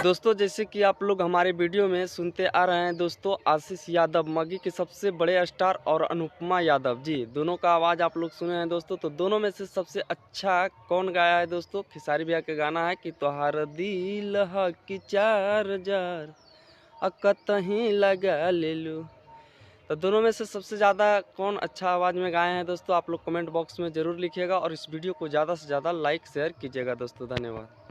दोस्तों जैसे कि आप लोग हमारे वीडियो में सुनते आ रहे हैं दोस्तों, आशीष यादव मगी के सबसे बड़े स्टार और अनुपमा यादव जी दोनों का आवाज़ आप लोग सुने हैं दोस्तों। तो दोनों में से सबसे अच्छा कौन गाया है दोस्तों? खेसारी भैया का गाना है कि तोहार दिल ह कि चार जार कतहीं लगा ले लू। तो दोनों में से सबसे ज़्यादा कौन अच्छा आवाज़ में गाए हैं दोस्तों? आप लोग कमेंट बॉक्स में ज़रूर लिखिएगा और इस वीडियो को ज़्यादा से ज़्यादा लाइक शेयर कीजिएगा दोस्तों। धन्यवाद।